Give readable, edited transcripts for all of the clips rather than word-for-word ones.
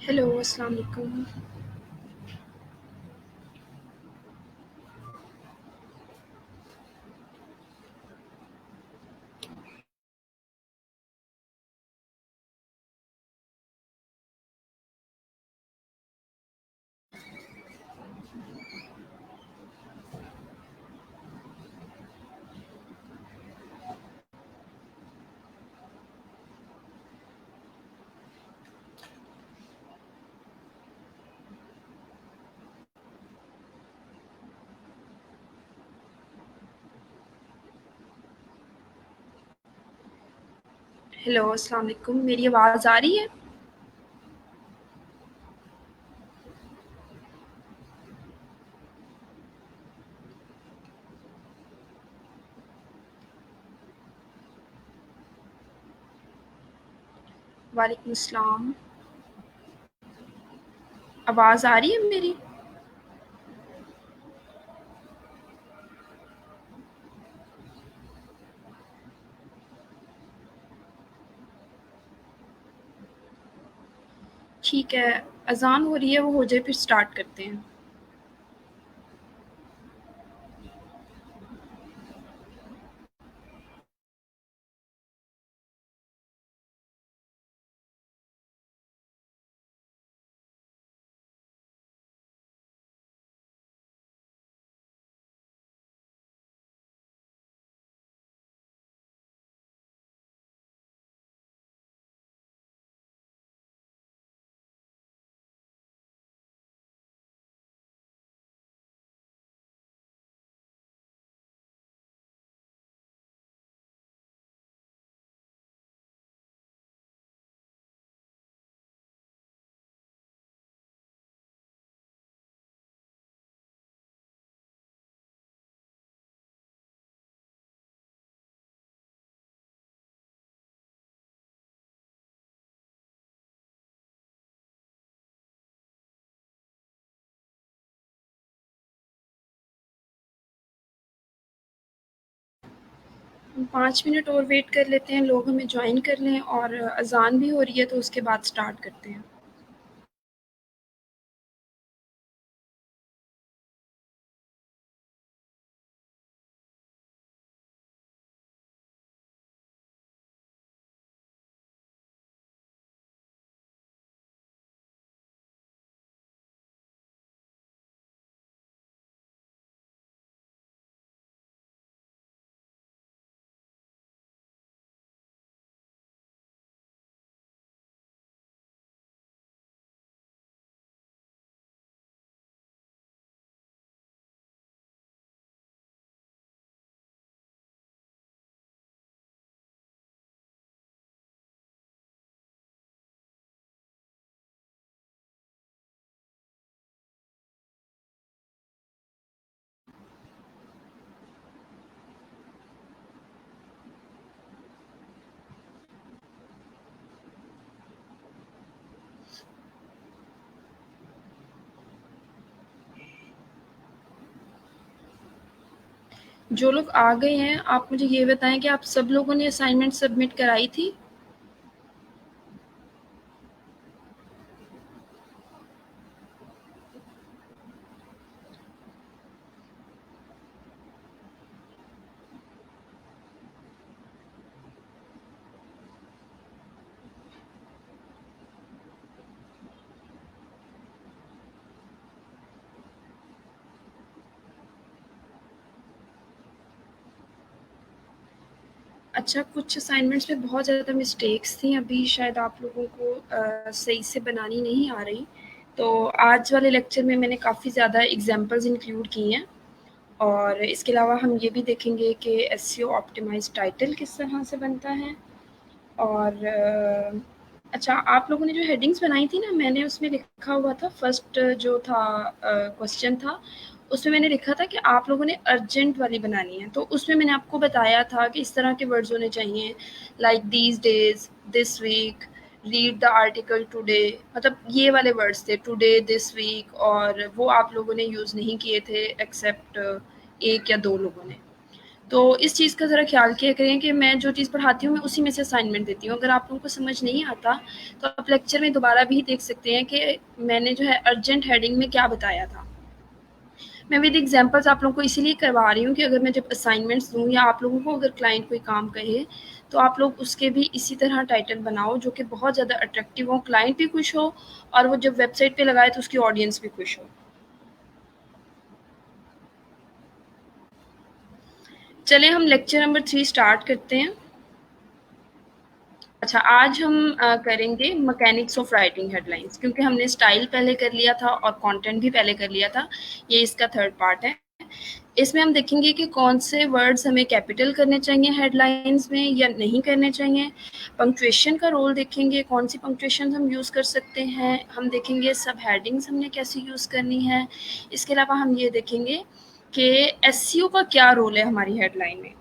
Hello, अस्सलाम वालेकुम। Hello, अस्सलाम वालेकुम। मेरी आवाज़ आ रही है? वालेकुम अस्सलाम। आवाज़ आ रही है मेरी? ठीक है, अज़ान हो रही है, वो हो जाए फिर स्टार्ट करते हैं। 5 मिनट और वेट कर लेते हैं, लोग हमें जॉइन कर लें और अज़ान भी हो रही है तो उसके बाद स्टार्ट करते हैं। जो लोग आ गए हैं, आप मुझे ये बताएँ कि आप सब लोगों ने असाइनमेंट सबमिट कराई थी? अच्छा, कुछ असाइनमेंट्स में बहुत ज़्यादा मिस्टेक्स थी, अभी शायद आप लोगों को सही से बनानी नहीं आ रही। तो आज वाले लेक्चर में मैंने काफ़ी ज़्यादा एग्ज़ाम्पल्स इंक्लूड की हैं और इसके अलावा हम ये भी देखेंगे कि एसईओ ऑप्टिमाइज़्ड टाइटल किस तरह से बनता है। और अच्छा, आप लोगों ने जो हेडिंग्स बनाई थी ना, मैंने उसमें लिखा हुआ था फर्स्ट जो था क्वेश्चन था, उसमें मैंने लिखा था कि आप लोगों ने अर्जेंट वाली बनानी है। तो उसमें मैंने आपको बताया था कि इस तरह के वर्ड्स होने चाहिए, like these days, this week, read the article today, मतलब ये वाले वर्ड्स थे, टुडे, दिस वीक, और वो आप लोगों ने यूज़ नहीं किए थे एक्सेप्ट 1 या 2 लोगों ने। तो इस चीज़ का ज़रा ख्याल किया करें कि मैं जो चीज़ पढ़ाती हूँ मैं उसी में से असाइनमेंट देती हूँ। अगर आप लोगों को समझ नहीं आता तो आप लेक्चर में दोबारा भी देख सकते हैं कि मैंने जो है अर्जेंट हेडिंग में क्या बताया था। मैं विद एग्जांपल्स आप लोगों को इसीलिए करवा रही हूँ कि अगर मैं जब असाइनमेंट्स दूँ या आप लोगों को अगर क्लाइंट कोई काम कहे तो आप लोग उसके भी इसी तरह टाइटल बनाओ जो कि बहुत ज़्यादा अट्रैक्टिव हो, क्लाइंट भी खुश हो और वो जब वेबसाइट पे लगाए तो उसकी ऑडियंस भी खुश हो। चलिए हम लेक्चर नंबर 3 स्टार्ट करते हैं। अच्छा, आज हम करेंगे मैकेनिक्स ऑफ राइटिंग हेडलाइंस, क्योंकि हमने स्टाइल पहले कर लिया था और कंटेंट भी पहले कर लिया था। ये इसका थर्ड पार्ट है। इसमें हम देखेंगे कि कौन से वर्ड्स हमें कैपिटल करने चाहिए हेडलाइंस में या नहीं करने चाहिए। पंक्चुएशन का रोल देखेंगे, कौन सी पंक्चुएशन हम यूज़ कर सकते हैं। हम देखेंगे सब हेडिंग्स हमने कैसे यूज़ करनी है। इसके अलावा हम ये देखेंगे कि एसईओ का क्या रोल है हमारी हेडलाइन में।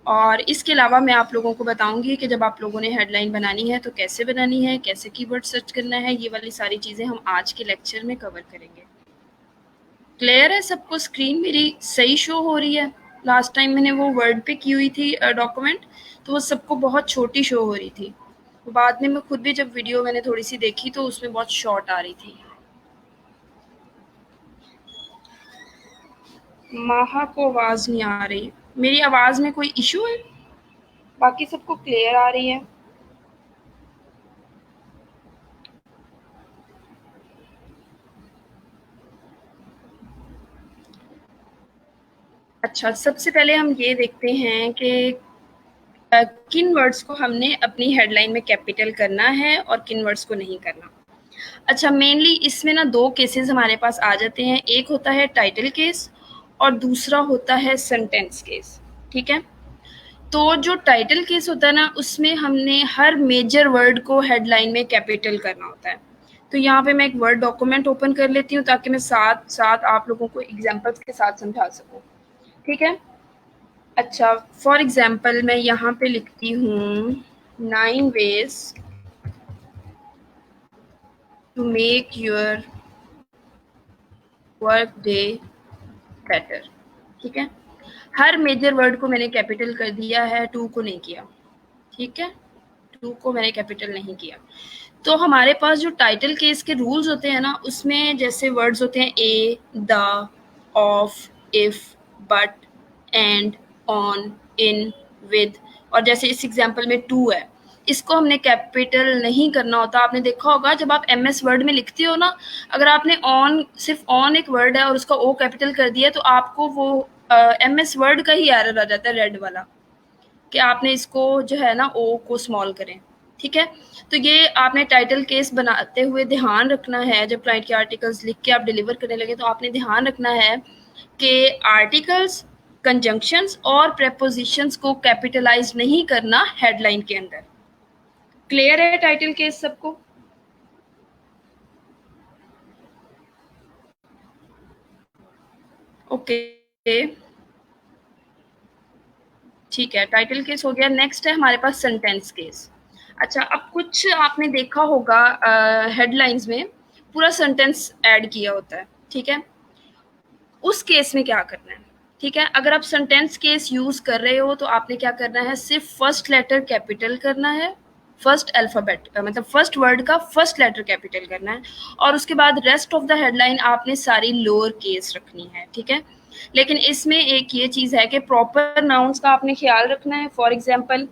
और इसके अलावा मैं आप लोगों को बताऊंगी कि जब आप लोगों ने हेडलाइन बनानी है तो कैसे बनानी है, कैसे कीवर्ड सर्च करना है। ये वाली सारी चीज़ें हम आज के लेक्चर में कवर करेंगे। क्लियर है सबको? स्क्रीन मेरी सही शो हो रही है? लास्ट टाइम मैंने वो वर्ड पे की हुई थी डॉक्यूमेंट, तो वो सबको बहुत छोटी शो हो रही थी। बाद में मैं खुद भी जब वीडियो मैंने थोड़ी सी देखी तो उसमें बहुत शॉर्ट आ रही थी। माहा को आवाज़ नहीं आ रही। मेरी आवाज़ में कोई इशू है? बाकी सबको क्लियर आ रही है? अच्छा, सबसे पहले हम ये देखते हैं कि किन वर्ड्स को हमने अपनी हेडलाइन में कैपिटल करना है और किन वर्ड्स को नहीं करना। अच्छा, मेनली इसमें ना 2 केसेस हमारे पास आ जाते हैं। एक होता है टाइटल केस और दूसरा होता है सेंटेंस केस, ठीक है? तो जो टाइटल केस होता है ना, उसमें हमने हर मेजर वर्ड को हेडलाइन में कैपिटल करना होता है। तो यहाँ पे मैं एक वर्ड डॉक्यूमेंट ओपन कर लेती हूँ ताकि मैं साथ-साथ आप लोगों को एग्ज़ाम्पल्स के साथ समझा सकूँ, ठीक है? अच्छा, फॉर एग्ज़ाम्पल मैं यहाँ पे लिखती हूँ 9 ways to make your work day better, ठीक है? हर मेजर वर्ड को मैंने कैपिटल कर दिया है, टू को नहीं किया, ठीक है? टू को मैंने कैपिटल नहीं किया। तो हमारे पास जो टाइटल केस के रूल्स होते हैं ना, उसमें जैसे वर्ड्स होते हैं a, the, of, if, but, and, on, in, with, और जैसे इस एग्जांपल में टू है, इसको हमने कैपिटल नहीं करना होता। आपने देखा होगा जब आप एमएस वर्ड में लिखते हो ना, अगर आपने ऑन, सिर्फ ऑन एक वर्ड है और उसका ओ कैपिटल कर दिया तो आपको वो एमएस वर्ड का ही एरर आ जाता है, रेड वाला, कि आपने इसको जो है ना ओ को स्मॉल करें, ठीक है? तो ये आपने टाइटल केस बनाते हुए ध्यान रखना है। जब क्लाइंट के आर्टिकल्स लिख के आप डिलीवर करने लगे तो आपने ध्यान रखना है कि आर्टिकल्स, कंजंक्शंस और प्रेपोजिशंस को कैपिटलाइज नहीं करना हेडलाइन के अंदर। क्लियर है टाइटल केस सबको? ओके, ठीक है, टाइटल केस हो गया। नेक्स्ट है हमारे पास सेंटेंस केस। अच्छा, अब कुछ आपने देखा होगा हेडलाइंस में पूरा सेंटेंस ऐड किया होता है, ठीक है? उस केस में क्या करना है, ठीक है? अगर आप सेंटेंस केस यूज कर रहे हो तो आपने क्या करना है, सिर्फ फर्स्ट लेटर कैपिटल करना है, फर्स्ट अल्फाबेट मतलब फर्स्ट वर्ड का फर्स्ट लेटर कैपिटल करना है, और उसके बाद रेस्ट ऑफ द हेडलाइन आपने सारी लोअर केस रखनी है, ठीक है? लेकिन इसमें एक ये चीज है कि प्रॉपर नाउन्स का आपने ख्याल रखना है। For example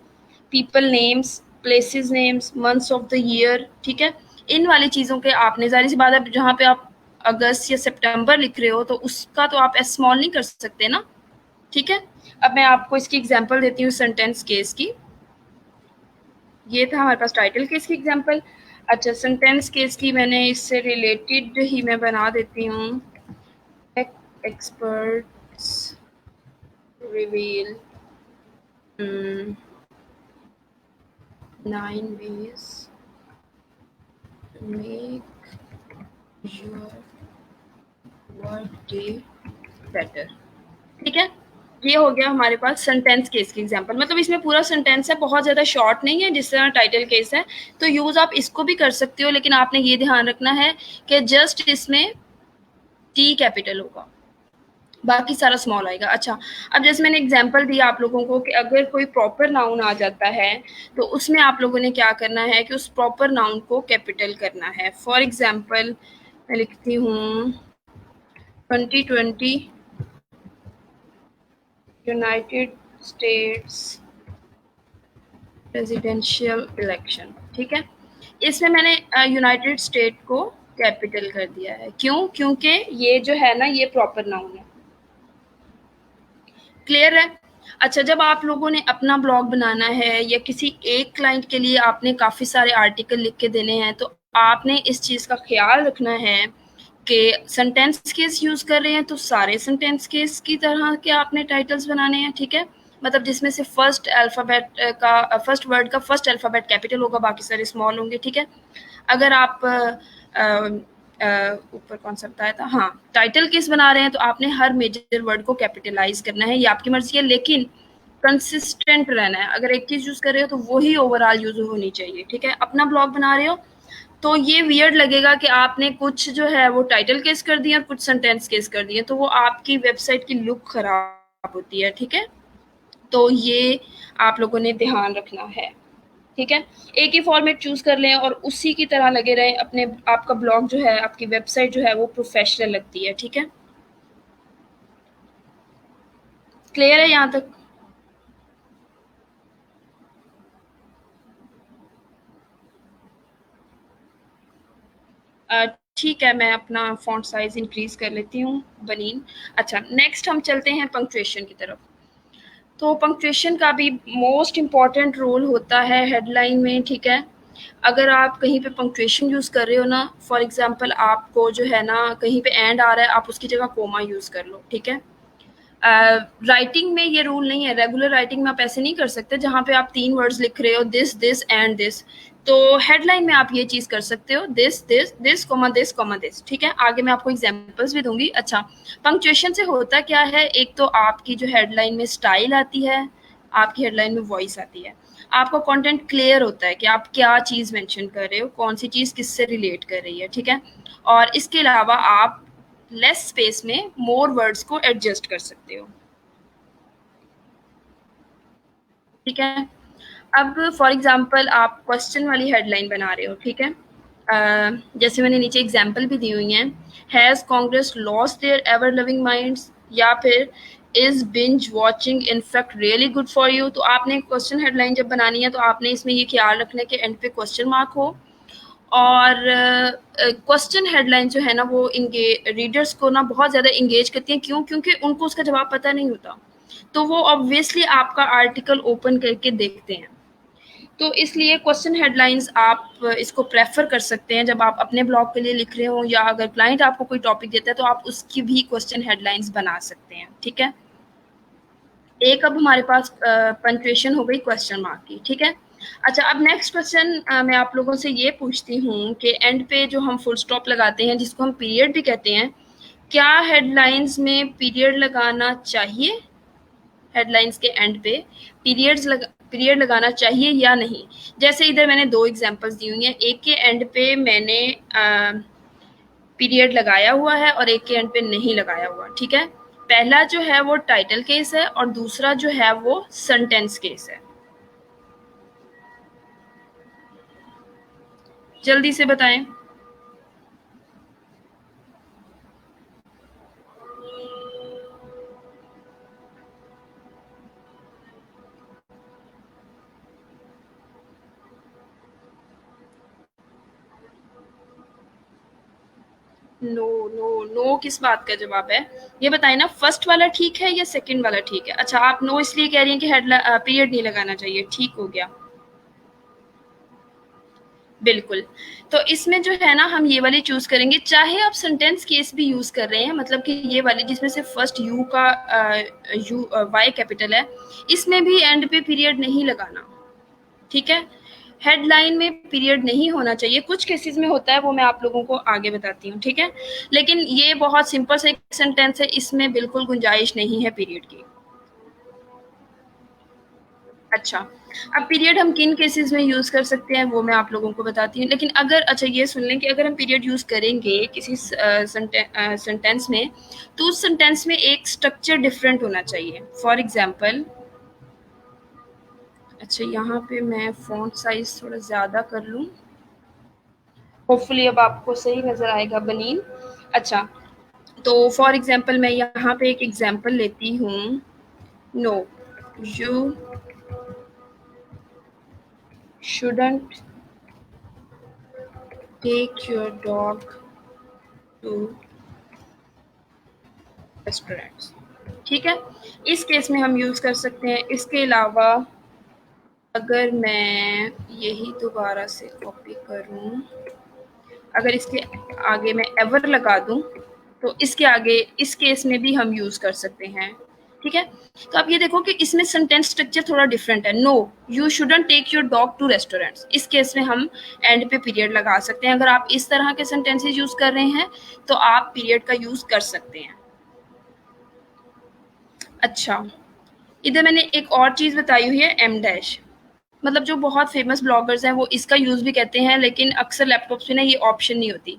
people names, places names, months of the year, ठीक है? इन वाली चीज़ों के आपने, ज़ाहिर सी बात है जहाँ पे आप अगस्त या सितंबर लिख रहे हो तो उसका तो आप एस स्मॉल नहीं कर सकते ना, ठीक है? अब मैं आपको इसकी एग्जांपल देती हूँ सेंटेंस केस की। ये था हमारे पास टाइटल केस की एग्जांपल। अच्छा, सेंटेंस केस की मैंने इससे रिलेटेड ही मैं बना देती हूँ। Experts reveal 9 ways to make your work day better, ठीक है? ये हो गया हमारे पास सेंटेंस केस की एग्जांपल। मतलब इसमें पूरा सेंटेंस है, बहुत ज़्यादा शॉर्ट नहीं है जिस तरह टाइटल केस है। तो यूज़ आप इसको भी कर सकते हो, लेकिन आपने ये ध्यान रखना है कि जस्ट इसमें टी कैपिटल होगा, बाकी सारा स्मॉल आएगा। अच्छा, अब जैसे मैंने एग्जांपल दिया आप लोगों को कि अगर कोई प्रॉपर नाउन आ जाता है, तो उसमें आप लोगों ने क्या करना है कि उस प्रॉपर नाउन को कैपिटल करना है। फॉर एग्जांपल मैं लिखती हूँ 2020 यूनाइटेड स्टेट्स प्रेसिडेंशियल इलेक्शन, ठीक है? इसमें मैंने यूनाइटेड स्टेट को कैपिटल कर दिया है। क्यों? क्योंकि ये जो है ना, ये प्रॉपर नाउन है। क्लियर है? अच्छा, जब आप लोगों ने अपना ब्लॉग बनाना है या किसी एक क्लाइंट के लिए आपने काफ़ी सारे आर्टिकल लिख के देने हैं, तो आपने इस चीज़ का ख्याल रखना है कि सेंटेंस केस यूज़ कर रहे हैं तो सारे सेंटेंस केस की तरह के आपने टाइटल्स बनाने हैं, ठीक है? मतलब जिसमें से फर्स्ट वर्ड का फर्स्ट अल्फ़ाबेट कैपिटल होगा, बाकी सारे स्मॉल होंगे, ठीक है? अगर आप ऊपर कौन सा बताया था, हाँ, टाइटल केस बना रहे हैं तो आपने हर मेजर वर्ड को कैपिटलाइज करना है, ये आपकी मर्जी है, लेकिन कंसिस्टेंट रहना है। अगर एक चीज यूज कर रहे हो तो वही ओवरऑल यूज होनी चाहिए, ठीक है? अपना ब्लॉग बना रहे हो तो ये वियर्ड लगेगा कि आपने कुछ जो है वो टाइटल केस कर दिया और कुछ सेंटेंस केस कर दिए, तो वो आपकी वेबसाइट की लुक खराब होती है, ठीक है? तो ये आप लोगों ने ध्यान रखना है, ठीक है? एक ही फॉर्मेट चूज कर लें और उसी की तरह लगे रहें। अपने आपका ब्लॉग जो है, आपकी वेबसाइट जो है वो प्रोफेशनल लगती है, ठीक है? क्लियर है यहाँ तक? ठीक है, मैं अपना फॉन्ट साइज इंक्रीज कर लेती हूँ, बनीन। अच्छा, नेक्स्ट हम चलते हैं पंक्चुएशन की तरफ। तो पंक्चुएशन का भी मोस्ट इम्पॉर्टेंट रोल होता है हेडलाइन में, ठीक है? अगर आप कहीं पे पंक्चुएशन यूज़ कर रहे हो ना, फॉर एग्जांपल आपको जो है ना कहीं पे एंड आ रहा है, आप उसकी जगह कोमा यूज़ कर लो, ठीक है? राइटिंग में ये रूल नहीं है, रेगुलर राइटिंग में आप ऐसे नहीं कर सकते जहाँ पे आप 3 वर्ड्स लिख रहे हो, दिस, दिस एंड दिस। तो हेडलाइन में आप ये चीज़ कर सकते हो, this, this, this, comma this, ठीक है? आगे मैं आपको एग्जांपल्स भी दूँगी। अच्छा, पंक्चुएशन से होता क्या है, एक तो आपकी जो हेडलाइन में स्टाइल आती है, आपकी हेडलाइन में वॉइस आती है। आपका कंटेंट क्लियर होता है कि आप क्या चीज़ मेंशन कर रहे हो, कौन-सी चीज़ किससे रिलेट कर रही है, ठीक है? और इसके अलावा आप लेस स्पेस में मोर वर्ड्स को एडजस्ट कर सकते हो, ठीक है? अब फॉर एग्जांपल आप क्वेश्चन वाली हेडलाइन बना रहे हो, ठीक है? जैसे मैंने नीचे एग्जांपल भी दी हुई हैं, has Congress lost their ever living minds, या फिर is binge watching in fact really good for you. तो आपने क्वेश्चन हेडलाइन जब बनानी है तो आपने इसमें ये ख्याल रखना है कि एंड पे क्वेश्चन मार्क हो, और क्वेश्चन हेडलाइन जो है ना वो रीडर्स को ना बहुत ज़्यादा इंगेज करती हैं। क्यों? क्योंकि उनको उसका जवाब पता नहीं होता, तो वो ऑब्वियसली आपका आर्टिकल ओपन करके देखते हैं। तो इसलिए क्वेश्चन हेडलाइंस आप इसको प्रेफर कर सकते हैं जब आप अपने ब्लॉग के लिए लिख रहे हो, या अगर क्लाइंट आपको कोई टॉपिक देता है तो आप उसकी भी क्वेश्चन हेडलाइंस बना सकते हैं, ठीक है? एक अब हमारे पास पंक्चुएशन हो गई क्वेश्चन मार्क की, ठीक है? अच्छा, अब नेक्स्ट क्वेश्चन मैं आप लोगों से ये पूछती हूँ कि एंड पे जो हम फुल स्टॉप लगाते हैं, जिसको हम पीरियड भी कहते हैं, क्या हेडलाइंस में पीरियड लगाना चाहिए? हेडलाइंस के एंड पे पीरियड लगाना चाहिए या नहीं? जैसे इधर मैंने 2 एग्जांपल्स दी हुई हैं, एक के एंड पे मैंने पीरियड लगाया हुआ है और एक के एंड पे नहीं लगाया हुआ, ठीक है? पहला जो है वो टाइटल केस है और दूसरा जो है वो सेंटेंस केस है। जल्दी से बताएं। नो, नो, नो किस बात का जवाब है? ये बताएं ना, फर्स्ट वाला ठीक है या सेकंड वाला ठीक है? अच्छा, आप नो इसलिए कह रही हैं कि पीरियड नहीं लगाना चाहिए, ठीक हो गया। बिल्कुल। तो इसमें जो है ना हम ये वाली चूज़ करेंगे, चाहे आप सेंटेंस केस भी यूज़ कर रहे हैं, मतलब कि ये वाली जिसमें से फर्स्ट यू का वाई कैपिटल है, इसमें भी एंड पे पीरियड नहीं लगाना, ठीक है? हेडलाइन में पीरियड नहीं होना चाहिए, कुछ केसेस में होता है, वो मैं आप लोगों को आगे बताती हूँ, ठीक है? लेकिन ये बहुत सिंपल सा एक सेंटेंस है, इसमें बिल्कुल गुंजाइश नहीं है पीरियड की। अच्छा, अब पीरियड हम किन केसेस में यूज़ कर सकते हैं वो मैं आप लोगों को बताती हूँ। लेकिन अगर अच्छा ये सुन लें कि अगर हम पीरियड यूज़ करेंगे किसी सेंटेंस में, तो उस सेंटेंस में एक स्ट्रक्चर डिफरेंट होना चाहिए। फॉर एग्ज़ाम्पल, अच्छा यहाँ पे मैं फ़ॉन्ट साइज़ थोड़ा ज़्यादा कर लूँ। होपफुली अब आपको सही नज़र आएगा बनीन। अच्छा, तो फॉर एग्ज़ाम्पल मैं यहाँ पे एक एग्ज़ाम्पल लेती हूँ। No, you shouldn't take your dog to restaurants। ठीक है, इस केस में हम यूज़ कर सकते हैं। इसके अलावा अगर मैं यही दोबारा से कॉपी करूँ, अगर इसके आगे मैं एवर लगा दूँ, तो इसके आगे इस केस में भी हम यूज़ कर सकते हैं। ठीक है, तो आप ये देखो कि इसमें सेंटेंस स्ट्रक्चर थोड़ा डिफरेंट है। No, you shouldn't take your dog to restaurants, इस केस में हम एंड पे पीरियड लगा सकते हैं। अगर आप इस तरह के सेंटेंसेस यूज़ कर रहे हैं तो आप पीरियड का यूज़ कर सकते हैं। अच्छा, इधर मैंने एक और चीज़ बताई हुई है, एम डैश। मतलब जो बहुत फेमस ब्लॉगर्स हैं वो इसका यूज़ भी कहते हैं, लेकिन अक्सर लैपटॉप्स में ना ये ऑप्शन नहीं होती।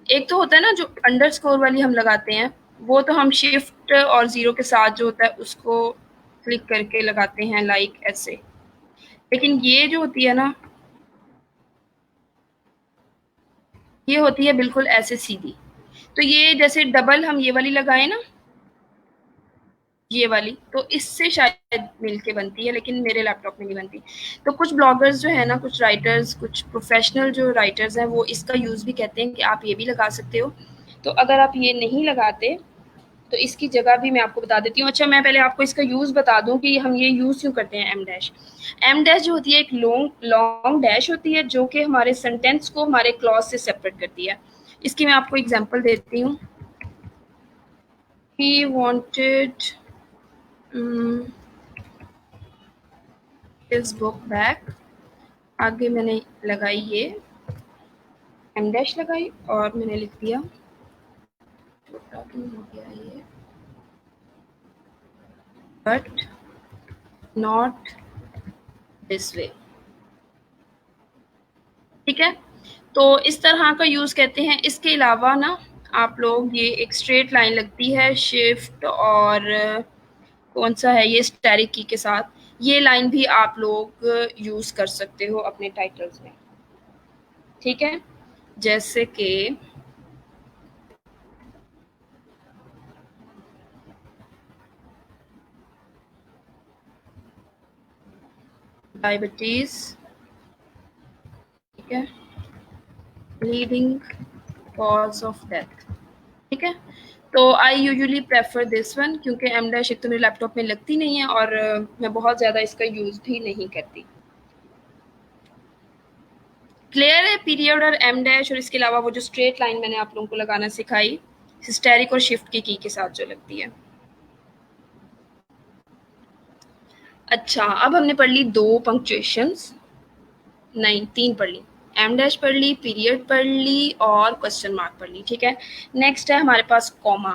एक तो होता है ना जो अंडरस्कोर वाली हम लगाते हैं, वो तो हम शिफ्ट और ज़ीरो के साथ जो होता है उसको क्लिक करके लगाते हैं, लाइक ऐसे। लेकिन ये जो होती है ना, ये होती है बिल्कुल ऐसे सीधी। तो ये जैसे डबल हम ये वाली लगाएं ना, ये वाली, तो इससे शायद मिलके बनती है, लेकिन मेरे लैपटॉप में नहीं बनती। तो कुछ ब्लॉगर्स जो है ना, कुछ राइटर्स, कुछ प्रोफेशनल जो राइटर्स हैं, वो इसका यूज़ भी कहते हैं कि आप ये भी लगा सकते हो। तो अगर आप ये नहीं लगाते तो इसकी जगह भी मैं आपको बता देती हूँ। अच्छा, मैं पहले आपको इसका यूज़ बता दूँ कि हम ये यूज़ क्यों करते हैं, एम डैश। एम डैश जो होती है एक लॉन्ग डैश होती है जो कि हमारे सेंटेंस को हमारे क्लॉज से सेपरेट करती है। इसकी मैं आपको एग्जांपल देती हूँ। He wanted his book back, आगे मैंने लगाई ये एम डैश लगाई और मैंने लिख दिया, छोटा क्यों हो गया ये, बट नॉट दिस वे। ठीक है, तो इस तरह का यूज़ कहते हैं। इसके अलावा ना आप लोग, ये एक स्ट्रेट लाइन लगती है शिफ्ट और कौन सा है ये स्टैरिक की के साथ, ये लाइन भी आप लोग यूज़ कर सकते हो अपने टाइटल्स में। ठीक है, जैसे कि डायबिटीज, ठीक है, लीडिंग कॉज ऑफ डेथ। ठीक है, तो I usually prefer this one, क्योंकि एम डैश एक तो मेरे लैपटॉप में लगती नहीं है और मैं बहुत ज़्यादा इसका यूज़ भी नहीं करती। क्लियर है, पीरियड और एम डैश और इसके अलावा वो जो स्ट्रेट लाइन मैंने आप लोगों को लगाना सिखाई, हिस्टेरिक और शिफ्ट की के साथ जो लगती है। अच्छा, अब हमने पढ़ ली 2 पंक्चुएशंस, नहीं 3 पढ़ ली। एम डैश पढ़ ली, पीरियड पढ़ ली और क्वेश्चन मार्क पढ़ ली। ठीक है, नेक्स्ट है हमारे पास कॉमा।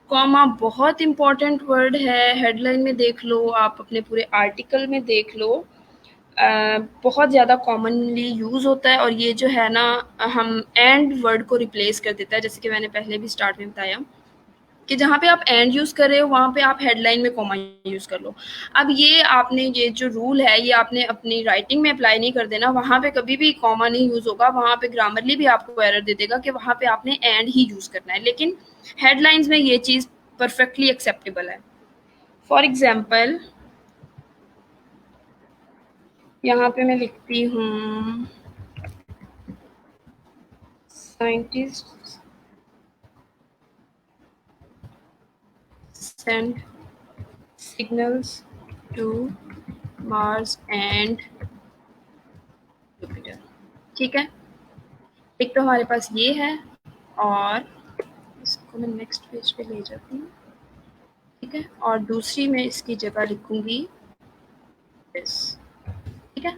कॉमा बहुत इंपॉर्टेंट वर्ड है, हेडलाइन में देख लो, आप अपने पूरे आर्टिकल में देख लो। बहुत ज़्यादा कॉमनली यूज़ होता है और ये जो है ना, हम एंड वर्ड को रिप्लेस कर देता है, जैसे कि मैंने पहले भी स्टार्ट में बताया कि जहाँ पे आप एंड यूज़ कर रहे हो वहाँ पे आप हेडलाइन में कॉमा यूज़ कर लो। अब ये आपने, ये जो रूल है ये आपने अपनी राइटिंग में अप्लाई नहीं कर देना, वहाँ पे कभी भी कॉमा नहीं यूज़ होगा, वहाँ पे ग्रामरली भी आपको एरर दे देगा कि वहाँ पे आपने एंड ही यूज़ करना है। लेकिन हेडलाइंस में ये चीज़ परफेक्टली एक्सेप्टेबल है। फॉर एग्जाम्पल, यहाँ पे मैं लिखती हूँ, scientist send signals to Mars and Jupiter। ठीक है, एक तो हमारे पास ये है और इसको मैं नेक्स्ट पेज पे ले जाती हूँ। ठीक है, और दूसरी मैं इसकी जगह लिखूंगी दिस। ठीक है,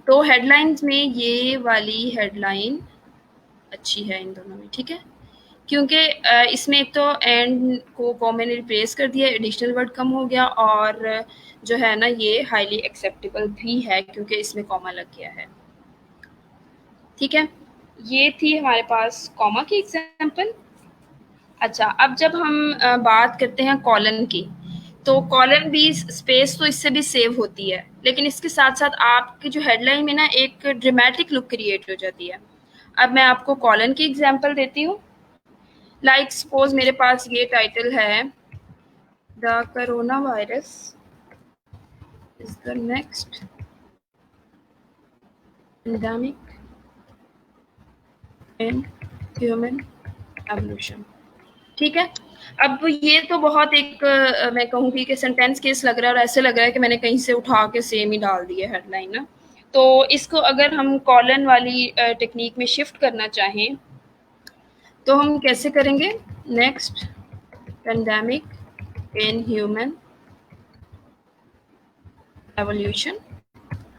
तो हेडलाइंस में ये वाली हेडलाइन अच्छी है इन दोनों में। ठीक है, क्योंकि इसमें एक तो एंड को कॉमा ने रिप्लेस कर दिया, एडिशनल वर्ड कम हो गया, और जो है ना ये हाईली एक्सेप्टेबल भी है क्योंकि इसमें कॉमा लग गया है। ठीक है, ये थी हमारे पास कॉमा की एग्जाम्पल। अच्छा, अब जब हम बात करते हैं कॉलन की, तो कॉलन भी स्पेस तो इससे भी सेव होती है, लेकिन इसके साथ साथ आपकी जो हेडलाइन में ना एक ड्रामेटिक लुक क्रिएट हो जाती है। अब मैं आपको कॉलन की एग्जांपल देती हूँ। लाइक सपोज मेरे पास ये टाइटल है, the corona virus is the next endemic in human evolution. ठीक है, अब ये तो बहुत एक मैं कहूँगी कि सेंटेंस केस लग रहा है, और ऐसे लग रहा है कि मैंने कहीं से उठा के सेम ही डाल दी है हेडलाइन ना। तो इसको अगर हम कॉलन वाली टेक्निक में शिफ्ट करना चाहें तो हम कैसे करेंगे? Next pandemic in human evolution,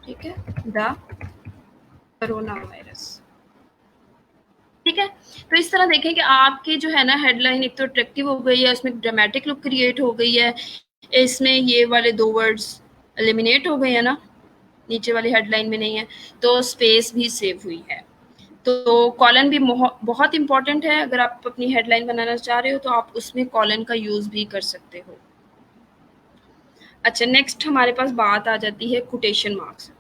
ठीक है, द कोरोना वायरस। ठीक है, तो इस तरह देखें कि आपकी जो है ना हेडलाइन एक तो अट्रैक्टिव हो गई है, उसमें ड्रामेटिक लुक क्रिएट हो गई है, इसमें ये वाले 2 वर्ड्स एलिमिनेट हो गए हैं ना, नीचे वाली हेडलाइन में नहीं है, तो स्पेस भी सेव हुई है। तो कॉलन भी बहुत इंपॉर्टेंट है। अगर आप अपनी हेडलाइन बनाना चाह रहे हो तो आप उसमें कॉलन का यूज़ भी कर सकते हो। अच्छा, नेक्स्ट हमारे पास बात आ जाती है कोटेशन मार्क्स।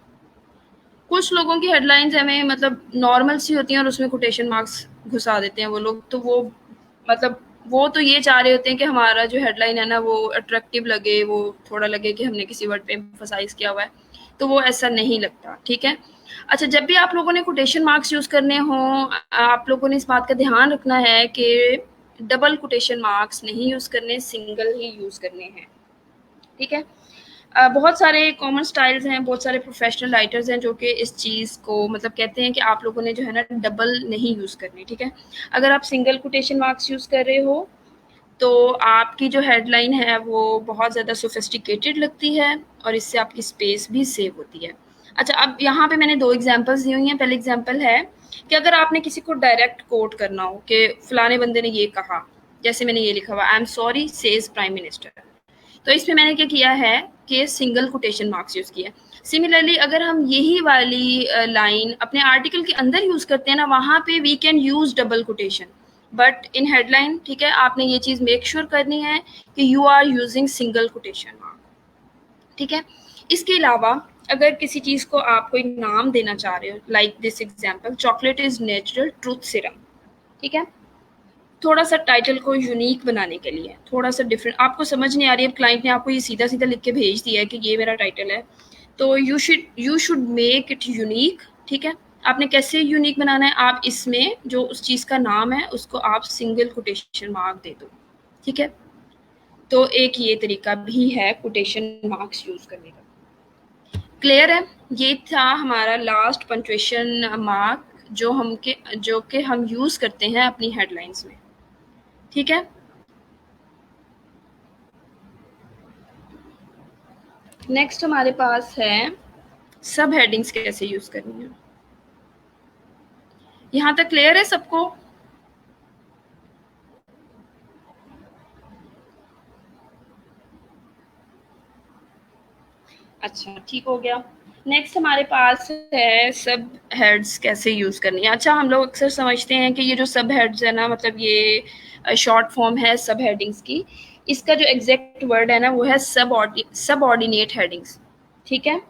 कुछ लोगों की हेडलाइंस हमें मतलब नॉर्मल सी होती हैं और उसमें कोटेशन मार्क्स घुसा देते हैं वो लोग, तो वो मतलब वो तो ये चाह रहे होते हैं कि हमारा जो हेडलाइन है ना वो अट्रैक्टिव लगे, वो थोड़ा लगे कि हमने किसी वर्ड पे एम्फसाइज किया हुआ है, तो वो ऐसा नहीं लगता। ठीक है, अच्छा, जब भी आप लोगों ने कोटेशन मार्क्स यूज़ करने हों, आप लोगों ने इस बात का ध्यान रखना है कि डबल कोटेशन मार्क्स नहीं यूज़ करने, सिंगल ही यूज़ करने हैं। ठीक है, बहुत सारे कॉमन स्टाइल्स हैं, बहुत सारे प्रोफेशनल राइटर्स हैं जो कि इस चीज़ को मतलब कहते हैं कि आप लोगों ने जो है ना डबल नहीं यूज़ करनी। ठीक है, अगर आप सिंगल कोटेशन मार्क्स यूज़ कर रहे हो तो आपकी जो हेडलाइन है वो बहुत ज़्यादा सोफिस्टिकेटेड लगती है और इससे आपकी स्पेस भी सेव होती है। अच्छा, अब यहाँ पे मैंने 2 एग्जांपल्स दी हुई हैं। पहले एग्जांपल है कि अगर आपने किसी को डायरेक्ट कोट करना हो कि फलाने बंदे ने ये कहा, जैसे मैंने ये लिखा हुआ, I am sorry says prime minister, तो इसमें मैंने क्या किया है कि सिंगल कोटेशन मार्क्स यूज़ किया। सिमिलरली अगर हम यही वाली लाइन अपने आर्टिकल के अंदर यूज़ करते हैं ना, वहाँ पे we can use double quotation, but in headline, ठीक है, आपने ये चीज़ मेक श्योर करनी है कि you are using single quotation mark. ठीक है, इसके अलावा अगर किसी चीज़ को आप कोई नाम देना चाह रहे हो, like this example, chocolate is natural truth serum. ठीक है, थोड़ा सा टाइटल को यूनिक बनाने के लिए, थोड़ा सा डिफरेंट, आपको समझ नहीं आ रही है, क्लाइंट ने आपको ये सीधा सीधा लिख के भेज दिया है कि ये मेरा टाइटल है, तो you should make it unique. ठीक है, आपने कैसे यूनिक बनाना है, आप इसमें जो उस चीज़ का नाम है उसको आप सिंगल कोटेशन मार्क दे दो। ठीक है, तो एक ये तरीका भी है कोटेशन मार्क्स यूज़ करने का। क्लियर है? ये था हमारा लास्ट पंक्चुएशन मार्क जो कि हम यूज़ करते हैं अपनी हेडलाइंस में। ठीक है, नेक्स्ट हमारे पास है सब हेडिंग्स कैसे यूज़ करनी है। यहाँ तक क्लियर है सबको? अच्छा, ठीक हो गया। नेक्स्ट हमारे पास है सब हेड्स कैसे यूज़ करनी है। अच्छा, हम लोग अक्सर समझते हैं कि ये जो सब हेड्स है ना, मतलब ये शॉर्ट फॉर्म है सब हेडिंग्स की। इसका जो एग्जैक्ट वर्ड है ना वो है सब ऑर्डिनेट हेडिंग्स। ठीक है,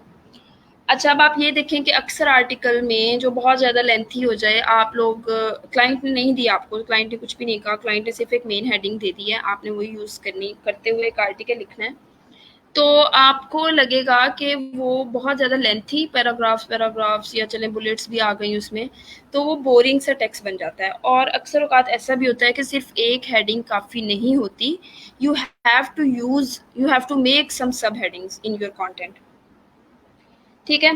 अच्छा, अब आप ये देखें कि अक्सर आर्टिकल में जो बहुत ज़्यादा लेंथी हो जाए, आप लोग क्लाइंट ने नहीं दिया आपको, क्लाइंट ने कुछ भी नहीं कहा, क्लाइंट ने सिर्फ एक मेन हेडिंग दे दी है, आपने वही यूज़ करते हुए एक आर्टिकल लिखना है, तो आपको लगेगा कि वो बहुत ज़्यादा लेंथी पैराग्राफ्स या चलें बुलेट्स भी आ गई उसमें, तो वो बोरिंग सा टेक्स्ट बन जाता है। और अक्सर औकात ऐसा भी होता है कि सिर्फ एक हेडिंग काफ़ी नहीं होती, you have to make some sub headings in your content. ठीक है,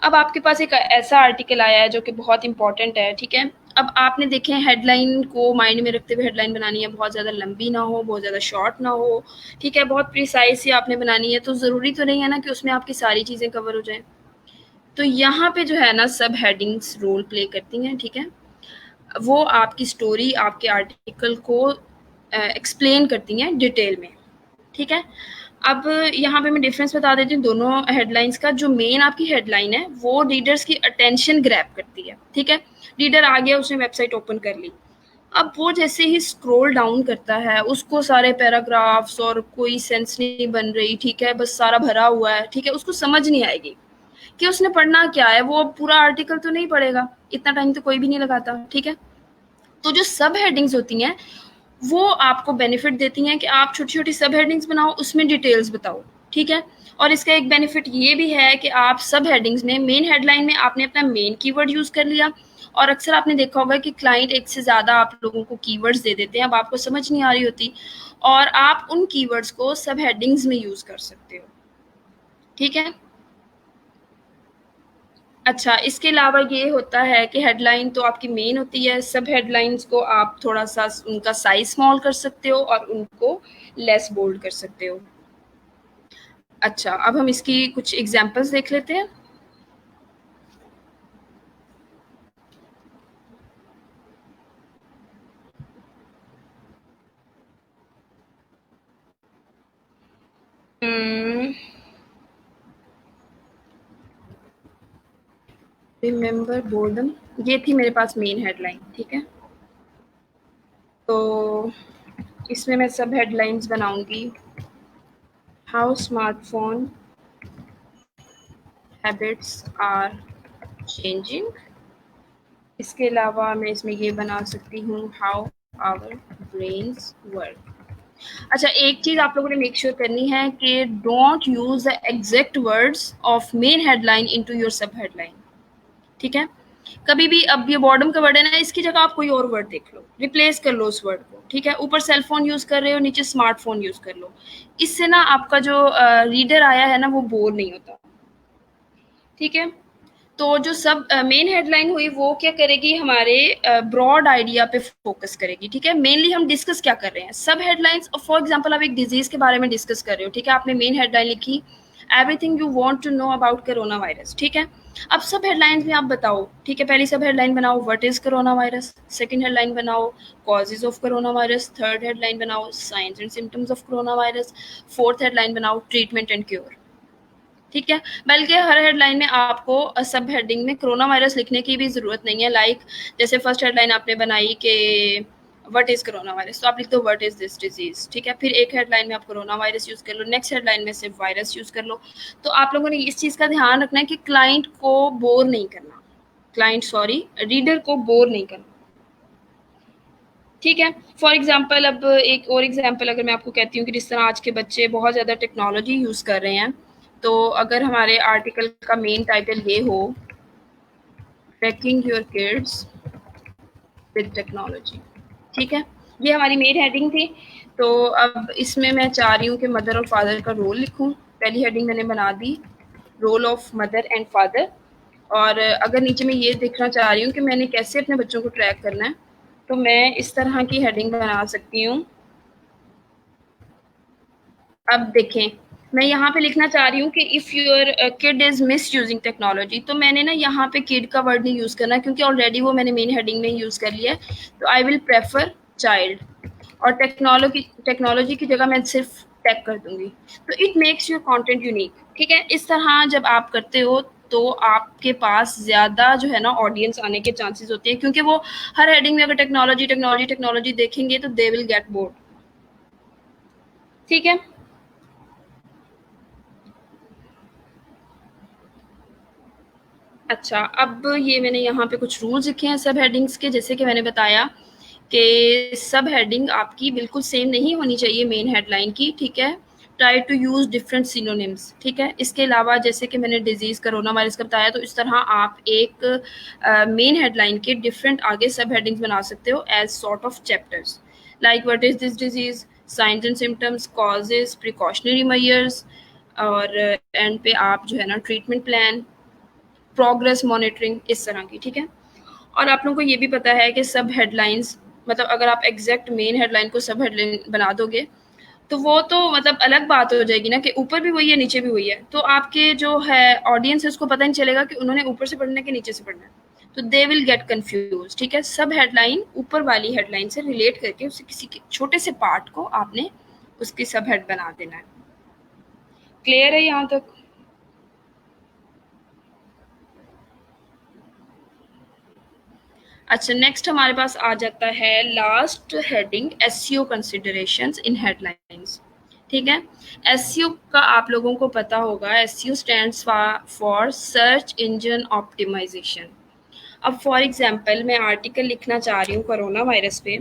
अब आपके पास एक ऐसा आर्टिकल आया है जो कि बहुत इंपॉर्टेंट है। ठीक है, अब आपने देखें हेडलाइन को माइंड में रखते हुए हेडलाइन बनानी है, बहुत ज़्यादा लंबी ना हो, बहुत ज़्यादा शॉर्ट ना हो। ठीक है, बहुत प्रिसाइज ही आपने बनानी है, तो ज़रूरी तो नहीं है ना कि उसमें आपकी सारी चीज़ें कवर हो जाएं। तो यहाँ पे जो है ना सब हेडिंग्स रोल प्ले करती हैं। ठीक है, वो आपकी स्टोरी, आपके आर्टिकल को एक्सप्लेन करती हैं डिटेल में, ठीक है? अब यहाँ पे मैं डिफरेंस बता देती हूँ दोनों हेडलाइंस का। जो मेन आपकी हेडलाइन है वो रीडर्स की अटेंशन ग्रैब करती है, ठीक है? रीडर आ गया, उसने वेबसाइट ओपन कर ली। अब वो जैसे ही स्क्रॉल डाउन करता है, उसको सारे पैराग्राफ्स और कोई सेंस नहीं बन रही, ठीक है? बस सारा भरा हुआ है, ठीक है? उसको समझ नहीं आएगी कि उसने पढ़ना क्या है। वो पूरा आर्टिकल तो नहीं पढ़ेगा, इतना टाइम तो कोई भी नहीं लगाता, ठीक है? तो जो सब हेडिंग्स होती हैं वो आपको बेनिफिट देती हैं कि आप छोटी-छोटी सब हेडिंग्स बनाओ, उसमें डिटेल्स बताओ, ठीक है? और इसका एक बेनिफिट ये भी है कि आप सब हेडिंग्स में मेन हेडलाइन में आपने अपना मेन कीवर्ड यूज़ कर लिया। और अक्सर आपने देखा होगा कि क्लाइंट एक से ज़्यादा आप लोगों को कीवर्ड्स दे देते हैं, अब आपको समझ नहीं आ रही होती और आप उन कीवर्ड्स को सब हेडिंग्स में यूज़ कर सकते हो, ठीक है? अच्छा, इसके अलावा ये होता है कि हेडलाइन तो आपकी मेन होती है, सब हेडलाइंस को आप थोड़ा-सा उनका साइज़ स्मॉल कर सकते हो और उनको लेस बोल्ड कर सकते हो। अच्छा, अब हम इसकी कुछ एग्ज़ाम्पल्स देख लेते हैं। उम, रिमेंबर बोर्डम, ये थी मेरे पास मेन हेडलाइन, ठीक है? तो इसमें मैं सब हेडलाइंस बनाऊँगी, how smartphone habits are changing. इसके अलावा मैं इसमें ये बना सकती हूँ, हाउ आवर ब्रेन्स वर्क। अच्छा, एक चीज़ आप लोगों ने मेक श्योर करनी है कि don't use the exact words of main headline into your सब हेडलाइन, ठीक है? कभी भी, अब ये बॉटम का वर्ड है ना, इसकी जगह आप कोई और वर्ड देख लो, रिप्लेस कर लो उस वर्ड को, ठीक है? ऊपर सेल फ़ोन यूज़ कर रहे हो, नीचे स्मार्टफ़ोन यूज़ कर लो। इससे ना आपका जो रीडर आया है ना, वो बोर नहीं होता, ठीक है? तो जो सब मेन हेडलाइन हुई वो क्या करेगी, हमारे ब्रॉड आइडिया पे फोकस करेगी, ठीक है? मेनली हम डिस्कस क्या कर रहे हैं, सब हेडलाइंस। फॉर एग्जांपल आप एक डिजीज के बारे में डिस्कस कर रहे हो, ठीक है? आपने मेन हेडलाइन लिखी, everything you want to know about corona virus, ठीक है? अब सब हेडलाइंस में आप बताओ, ठीक है? पहली सब हेडलाइन बनाओ, what is corona virus. Second headline बनाओ, causes of corona virus. Third headline बनाओ, signs and symptoms of corona virus. Fourth headline बनाओ, ट्रीटमेंट एंड क्योर, ठीक है? बल्कि हर हेडलाइन में आपको सब हेडिंग में कोरोना वायरस लिखने की भी ज़रूरत नहीं है। लाइक जैसे फर्स्ट हेडलाइन आपने बनाई कि व्हाट इज़ कोरोना वायरस, तो आप लिख दो व्हाट इज़ दिस डिजीज़, ठीक है? फिर एक हेडलाइन में आप कोरोना वायरस यूज़ कर लो, नेक्स्ट हेडलाइन में सिर्फ वायरस यूज़ कर लो। तो आप लोगों ने इस चीज़ का ध्यान रखना है कि क्लाइंट को बोर नहीं करना, क्लाइंट सॉरी रीडर को बोर नहीं करना, ठीक है? फॉर एग्जाम्पल, अब एक और एग्जाम्पल अगर मैं आपको कहती हूँ कि जिस तरह आज के बच्चे बहुत ज़्यादा टेक्नोलॉजी यूज़ कर रहे हैं, तो अगर हमारे आर्टिकल का मेन टाइटल ये हो, trekking your kids with technology, ठीक है? ये हमारी मेन हेडिंग थी। तो अब इसमें मैं चाह रही हूँ कि मदर और फादर का रोल लिखूँ। पहली हेडिंग मैंने बना दी, role of mother and father. और अगर नीचे मैं ये देखना चाह रही हूँ कि मैंने कैसे अपने बच्चों को ट्रैक करना है, तो मैं इस तरह की हेडिंग बना सकती हूँ। अब देखें, मैं यहाँ पे लिखना चाह रही हूँ कि if your kid is misusing technology, तो मैंने ना यहाँ पे किड का वर्ड नहीं यूज़ करना क्योंकि ऑलरेडी वो मैंने मेन हेडिंग में यूज़ कर लिया है। तो आई विल प्रेफर चाइल्ड, और टेक्नोलॉजी टेक्नोलॉजी की जगह मैं सिर्फ टेक कर दूंगी। तो it makes your content unique, ठीक है? इस तरह जब आप करते हो तो आपके पास ज़्यादा जो है ना ऑडियंस आने के चांसेस होते हैं, क्योंकि वो हर हेडिंग में अगर टेक्नोलॉजी टेक्नोलॉजी टेक्नोलॉजी देखेंगे तो दे विल गेट बोर्ड, ठीक है? अच्छा, अब ये मैंने यहाँ पे कुछ रूल्स लिखे हैं सब हेडिंग्स के। जैसे कि मैंने बताया कि सब हेडिंग आपकी बिल्कुल सेम नहीं होनी चाहिए मेन हेडलाइन की, ठीक है? Try to use different synonyms, ठीक है? इसके अलावा जैसे कि मैंने डिजीज़ कोरोना वायरस का बताया, तो इस तरह आप एक मेन हेडलाइन के डिफरेंट आगे सब हेडिंग्स बना सकते हो as sort of chapters, like what is this disease, signs and symptoms, causes, precautionary measures, और एंड पे आप जो है ना ट्रीटमेंट प्लान, प्रोग्रेस मॉनिटरिंग, इस तरह की, ठीक है? और आप लोगों को ये भी पता है कि सब हेडलाइंस, मतलब अगर आप एग्जैक्ट मेन हेडलाइन को सब हेडलाइन बना दोगे तो वो तो मतलब अलग बात हो जाएगी ना कि ऊपर भी वही है नीचे भी वही है, तो आपके जो है ऑडियंस है उसको पता नहीं चलेगा कि उन्होंने ऊपर से पढ़ना है कि नीचे से पढ़ना है। तो दे विल गेट कंफ्यूज। ठीक है, सब हेडलाइन ऊपर वाली हेडलाइन से रिलेट करके उसे किसी के छोटे से पार्ट को आपने उसकी सब हेड बना देना है। क्लियर है यहाँ तक? अच्छा, नेक्स्ट हमारे पास आ जाता है last heading, SEO considerations in headlines. ठीक है, एसईओ का आप लोगों को पता होगा, SEO stands for search engine optimization. अब फॉर एग्जांपल मैं आर्टिकल लिखना चाह रही हूँ कोरोना वायरस पे,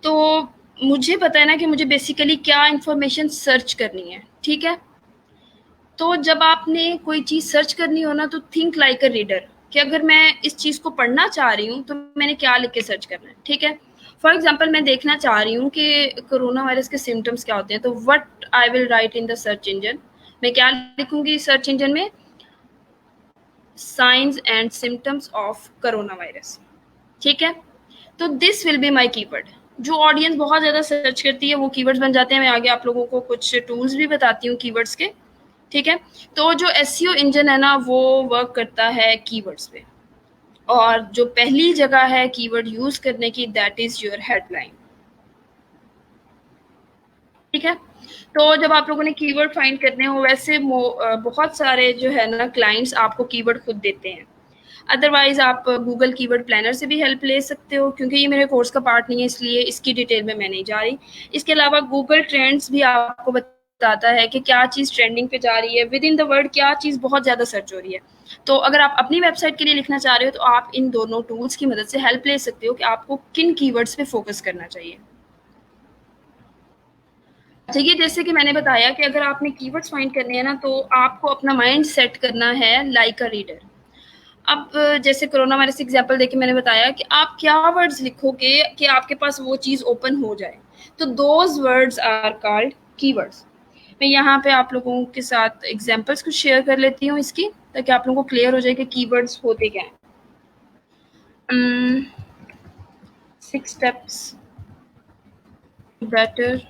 तो मुझे पता है ना कि मुझे बेसिकली क्या इंफॉर्मेशन सर्च करनी है। ठीक है, तो जब आपने कोई चीज़ सर्च करनी हो ना, तो थिंक लाइक अ रीडर, कि अगर मैं इस चीज़ को पढ़ना चाह रही हूँ तो मैंने क्या लिख के सर्च करना है। ठीक है, फॉर एग्जाम्पल मैं देखना चाह रही हूँ कि कोरोना वायरस के सिम्टम्स क्या होते हैं, तो what I will write in the search engine, मैं क्या लिखूंगी सर्च इंजन में, science and symptoms of corona virus. ठीक है, तो this will be my keyword. जो ऑडियंस बहुत ज़्यादा सर्च करती है वो कीवर्ड्स बन जाते हैं। मैं आगे आप लोगों को कुछ टूल्स भी बताती हूँ कीवर्ड्स के। ठीक है, तो जो एसईओ इंजन है ना, वो वर्क करता है कीवर्ड्स पे, और जो पहली जगह है कीवर्ड यूज करने की, दैट इज योर हेडलाइन। ठीक है, तो जब आप लोगों ने कीवर्ड फाइंड करने हो, वैसे बहुत सारे जो है ना क्लाइंट्स आपको कीवर्ड खुद देते हैं। अदरवाइज आप गूगल कीवर्ड प्लानर से भी हेल्प ले सकते हो, क्योंकि ये मेरे कोर्स का पार्ट नहीं है, इसलिए इसकी डिटेल में मैं नहीं जा रही। इसके अलावा गूगल ट्रेंड्स भी आपको बताता है कि क्या चीज़ ट्रेंडिंग पे जा रही है, विद इन द वर्ड क्या चीज़ बहुत ज़्यादा सर्च हो रही है। तो अगर आप अपनी वेबसाइट के लिए लिखना चाह रहे हो, तो आप इन दोनों टूल्स की मदद से हेल्प ले सकते हो कि आपको किन कीवर्ड्स पे फोकस करना चाहिए। अच्छा, ये जैसे कि मैंने बताया कि अगर आपने कीवर्ड्स फाइंड करने हैं ना, तो आपको अपना माइंड सेट करना है लाइक अ रीडर। अब जैसे कोरोना वायरस एग्जाम्पल देके मैंने बताया कि आप क्या वर्ड्स लिखोगे कि आपके पास वो चीज़ ओपन हो जाए, तो those words are called keywords. मैं यहाँ पे आप लोगों के साथ एग्जाम्पल्स कुछ शेयर कर लेती हूँ इसकी, ताकि आप लोगों को क्लियर हो जाए कि कीवर्ड्स होते क्या हैं। 6 steps better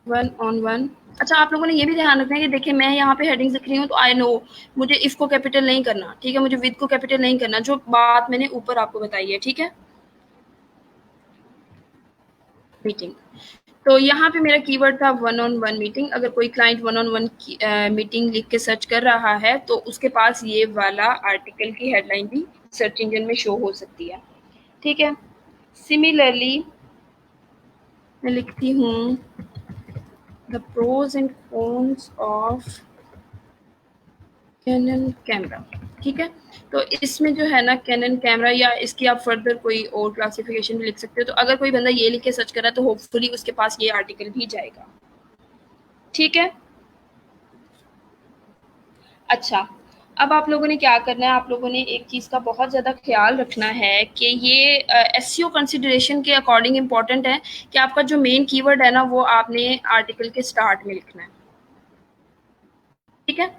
one on one. अच्छा, आप लोगों ने ये भी ध्यान रखना है कि देखिए मैं यहाँ पे हेडिंग्स लिख रही हूँ, तो आई नो मुझे इफ को कैपिटल नहीं करना। ठीक है, मुझे विद को कैपिटल नहीं करना, जो बात मैंने ऊपर आपको बताई है। ठीक है, मीटिंग, तो यहाँ पे मेरा कीवर्ड था वन ऑन वन मीटिंग। अगर कोई client one on one meeting लिख के सर्च कर रहा है, तो उसके पास ये वाला आर्टिकल की हेडलाइन भी सर्च इंजन में शो हो सकती है। ठीक है, सिमिलरली मैं लिखती हूँ the pros and cons of Canon camera. ठीक है, तो इसमें जो है ना कैनन कैमरा, या इसकी आप फर्दर कोई और क्लासिफिकेशन भी लिख सकते हो। तो अगर कोई बंदा ये लिख के सर्च कर रहा है, तो होपफुली उसके पास ये आर्टिकल भी जाएगा। ठीक है, अच्छा, अब आप लोगों ने क्या करना है, आप लोगों ने एक चीज़ का बहुत ज़्यादा ख्याल रखना है कि ये एसईओ कंसिडरेशन के अकॉर्डिंग इम्पॉर्टेंट है कि आपका जो मेन कीवर्ड है ना, वो आपने आर्टिकल के स्टार्ट में लिखना है। ठीक है,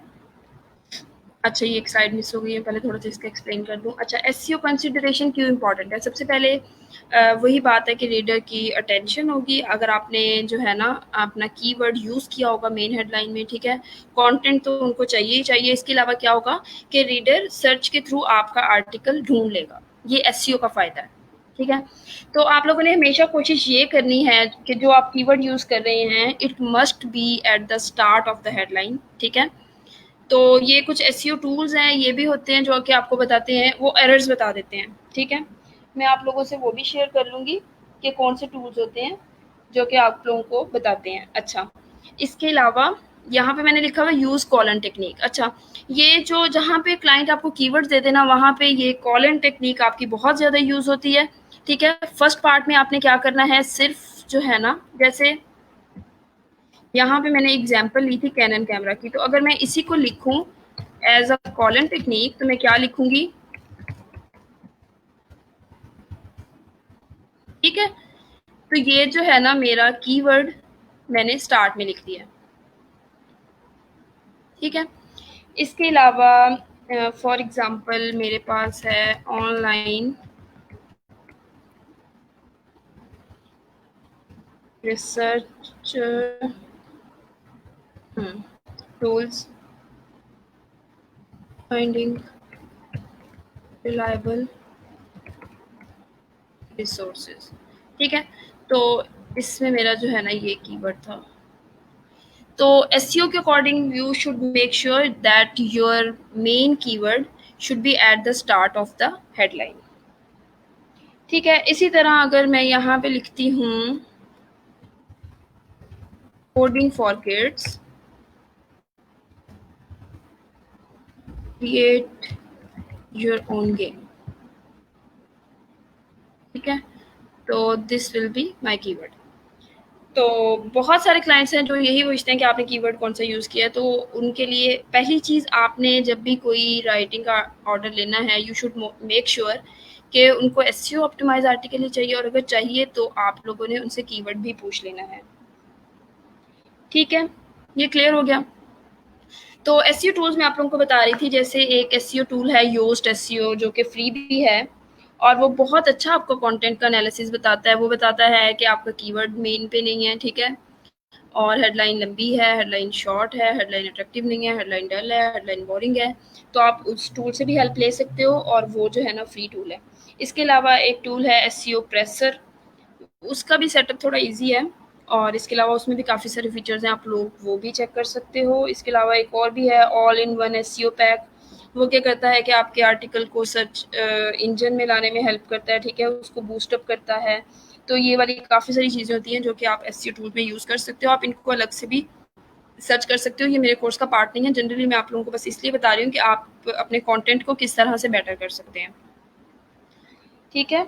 अच्छा, ये एक स्लाइड मिस हो गई है, पहले थोड़ा सा इसका एक्सप्लेन कर दूँ। अच्छा, एसईओ कंसिडरेशन क्यों इम्पॉर्टेंट है? सबसे पहले वही बात है कि रीडर की अटेंशन होगी। अगर आपने जो है ना अपना कीवर्ड यूज़ किया होगा मेन हेडलाइन में, ठीक है, कंटेंट तो उनको चाहिए ही चाहिए। इसके अलावा क्या होगा कि रीडर सर्च के थ्रू आपका आर्टिकल ढूंढ लेगा। ये एसईओ का फ़ायदा है। ठीक है, तो आप लोगों ने हमेशा कोशिश ये करनी है कि जो आप कीवर्ड यूज़ कर रहे हैं, it must be at the start of the headline. ठीक है, तो ये कुछ एसईओ टूल्स हैं, ये भी होते हैं जो कि आपको बताते हैं, वो एरर्स बता देते हैं। ठीक है, मैं आप लोगों से वो भी शेयर कर लूँगी कि कौन से टूल्स होते हैं जो कि आप लोगों को बताते हैं। अच्छा, इसके अलावा यहाँ पे मैंने लिखा हुआ यूज़ कॉलन टेक्निक। अच्छा, ये जो जहाँ पे क्लाइंट आपको कीवर्ड्स देते हैं ना, वहाँ पे ये कॉलन टेक्निक आपकी बहुत ज़्यादा यूज़ होती है। ठीक है, फर्स्ट पार्ट में आपने क्या करना है, सिर्फ जो है ना, जैसे यहाँ पे मैंने एग्जांपल ली थी कैनन कैमरा की, तो अगर मैं इसी को लिखूं एज अ कॉलन टेक्निक, तो मैं क्या लिखूंगी? ठीक है, तो ये जो है ना मेरा कीवर्ड मैंने स्टार्ट में लिख दिया। ठीक है, इसके अलावा फॉर एग्जांपल मेरे पास है online research tools finding reliable resources, ठीक है। तो इसमें मेरा जो है ना ये कीवर्ड था। तो एसईओ के according you should make sure that your main keyword should be at the start of the headline, ठीक है। इसी तरह अगर मैं यहाँ पे लिखती हूँ coding for kids, create your own game, ठीक है। तो this will be my keyword. तो बहुत सारे क्लाइंट्स हैं जो यही पूछते हैं कि आपने कीवर्ड कौन सा यूज़ किया है। तो उनके लिए पहली चीज़, आपने जब भी कोई राइटिंग का ऑर्डर लेना है, यू शुड मेक श्योर कि उनको एसईओ ऑप्टिमाइज आर्टिकल ही चाहिए, और अगर चाहिए तो आप लोगों ने उनसे कीवर्ड भी पूछ लेना है, ठीक है। ये क्लियर हो गया। तो एसईओ टूल्स मैं आप लोगों को बता रही थी, जैसे एक एसईओ टूल है योस्ट एसईओ, जो कि फ्री भी है, और वो बहुत अच्छा आपको कंटेंट का एनालिसिस बताता है। वो बताता है कि आपका कीवर्ड मेन पे नहीं है, ठीक है, और हेडलाइन लंबी है, हेडलाइन शॉर्ट है, हेडलाइन अट्रैक्टिव नहीं है, हेडलाइन डल है, हेडलाइन बोरिंग है। तो आप उस टूल से भी हेल्प ले सकते हो, और वो जो है ना फ्री टूल है। इसके अलावा एक टूल है एसईओ प्रेसर, उसका भी सेटअप थोड़ा इजी है, और इसके अलावा उसमें भी काफ़ी सारे फीचर्स हैं, आप लोग वो भी चेक कर सकते हो। इसके अलावा एक और भी है all in one SEO pack. वो क्या करता है कि आपके आर्टिकल को सर्च इंजन में लाने में हेल्प करता है, ठीक है, उसको बूस्टअप करता है। तो ये वाली काफ़ी सारी चीज़ें होती हैं जो कि आप एसईओ टूल में यूज़ कर सकते हो। आप इनको अलग से भी सर्च कर सकते हो, ये मेरे कोर्स का पार्ट नहीं है। जनरली मैं आप लोगों को बस इसलिए बता रही हूँ कि आप अपने कंटेंट को किस तरह से बेटर कर सकते हैं, ठीक है।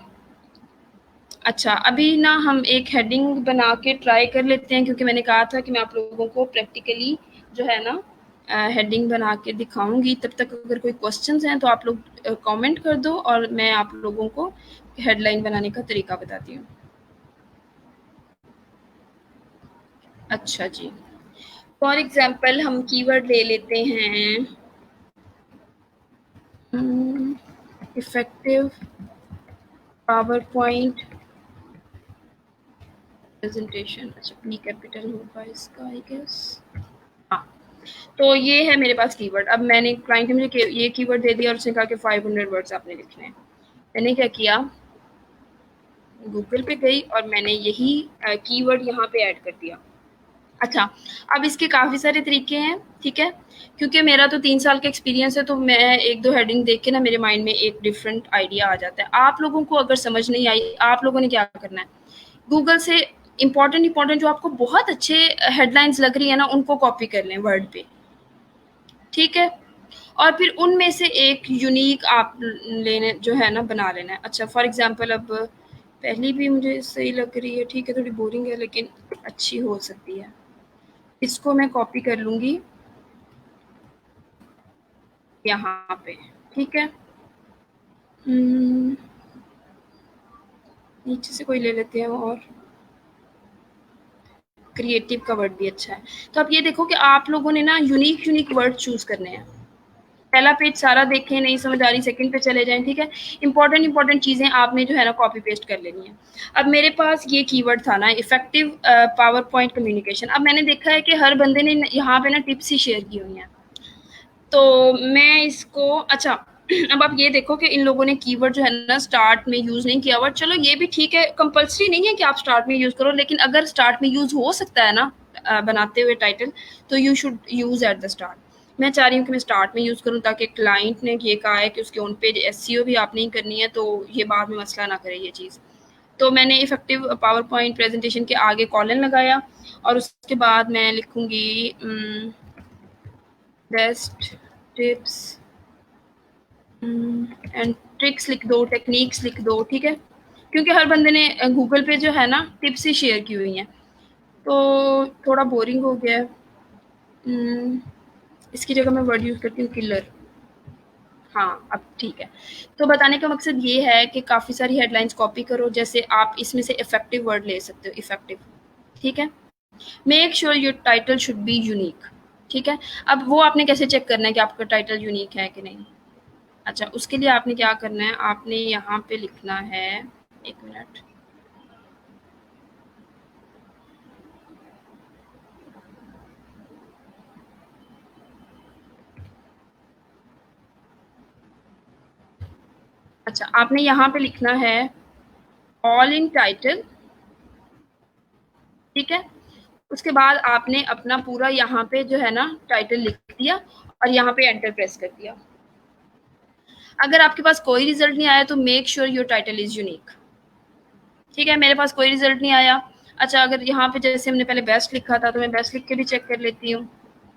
अच्छा, अभी ना हम एक हेडिंग बना के ट्राई कर लेते हैं, क्योंकि मैंने कहा था कि मैं आप लोगों को प्रैक्टिकली जो है ना हेडिंग बना के दिखाऊंगी। तब तक अगर कोई क्वेश्चंस हैं तो आप लोग कमेंट कर दो, और मैं आप लोगों को हेडलाइन बनाने का तरीका बताती हूँ। अच्छा जी, फॉर एग्जांपल हम कीवर्ड ले लेते हैं इफेक्टिव पावर पॉइंट प्रेजेंटेशन। अच्छा, पी कैपिटल होगा इसका आई गेस। हाँ, तो ये है मेरे पास कीवर्ड। अब मैंने क्लाइंट ने मुझे ये कीवर्ड दे दिया और उसने कहा कि 500 वर्ड्स आपने लिखने हैं। मैंने क्या किया, गूगल पे गई और मैंने यही कीवर्ड यहाँ पे ऐड कर दिया। अच्छा, अब इसके काफ़ी सारे तरीके हैं, ठीक है। क्योंकि मेरा तो 3 साल का एक्सपीरियंस है, तो मैं 1-2 हेडिंग देख के ना मेरे माइंड में एक डिफरेंट आइडिया आ जाता है। आप लोगों को अगर समझ नहीं आई, आप लोगों ने क्या करना है, गूगल से इम्पोर्टेंट जो आपको बहुत अच्छे हेडलाइंस लग रही है ना, उनको कॉपी कर लें वर्ड पे, ठीक है। और फिर उनमें से एक यूनिक आप लेने जो है ना बना लेना है। अच्छा, फॉर एग्जांपल अब पहली भी मुझे सही लग रही है, ठीक है, थोड़ी बोरिंग है लेकिन अच्छी हो सकती है। इसको मैं कॉपी कर लूँगी यहाँ पे, ठीक है। नीचे से कोई ले लेते हैं, और क्रिएटिव का वर्ड भी अच्छा है। तो अब ये देखो कि आप लोगों ने ना यूनिक वर्ड चूज़ करने हैं। पहला पेज सारा देखें, नहीं समझ आ रही सेकंड पे चले जाएँ, ठीक है। इम्पोर्टेंट चीज़ें आपने जो है ना कॉपी पेस्ट कर लेनी है। अब मेरे पास ये कीवर्ड था ना इफेक्टिव पावर पॉइंट कम्युनिकेशन। अब मैंने देखा है कि हर बंदे ने यहाँ पे ना टिप्स ही शेयर की हुई हैं। तो मैं इसको अच्छा अब आप ये देखो कि इन लोगों ने कीवर्ड जो है ना स्टार्ट में यूज़ नहीं किया हुआ। चलो ये भी ठीक है, कंपल्सरी नहीं है कि आप स्टार्ट में यूज़ करो, लेकिन अगर स्टार्ट में यूज़ हो सकता है ना बनाते हुए टाइटल, तो you should use at the start. मैं चाह रही हूँ कि मैं स्टार्ट में यूज़ करूँ, ताकि क्लाइंट ने ये कहा है कि उसके ऑन पेज एसईओ भी आपने ही करनी है, तो ये बाद में मसला ना करे ये चीज़। तो मैंने इफेक्टिव पावर पॉइंट प्रेजेंटेशन के आगे कॉलन लगाया, और उसके बाद मैं लिखूँगी बेस्ट टिप्स एंड ट्रिक्स लिख दो, टेक्निक्स लिख दो, ठीक है। क्योंकि हर बंदे ने गूगल पे जो है ना टिप्स ही शेयर की हुई हैं, तो थोड़ा बोरिंग हो गया है। इसकी जगह मैं वर्ड यूज़ करती हूँ किलर। हाँ, अब ठीक है। तो बताने का मकसद ये है कि काफ़ी सारी हेडलाइंस कॉपी करो, जैसे आप इसमें से इफेक्टिव वर्ड ले सकते हो, इफेक्टिव, ठीक है। Make sure your title should be unique, ठीक है। अब वो आपने कैसे चेक करना है कि आपका टाइटल यूनिक है कि नहीं। अच्छा, उसके लिए आपने क्या करना है, आपने यहाँ पे लिखना है, 1 मिनट, अच्छा, आपने यहाँ पे लिखना है ऑल इन टाइटल, ठीक है? उसके बाद आपने अपना पूरा यहाँ पे जो है ना टाइटल लिख दिया और यहाँ पे एंटर प्रेस कर दिया। अगर आपके पास कोई रिजल्ट नहीं आया तो make sure your title is unique. ठीक है, मेरे पास कोई रिजल्ट नहीं आया। अच्छा, अगर यहाँ पे जैसे हमने पहले बेस्ट लिखा था तो मैं बेस्ट लिख के भी चेक कर लेती हूँ,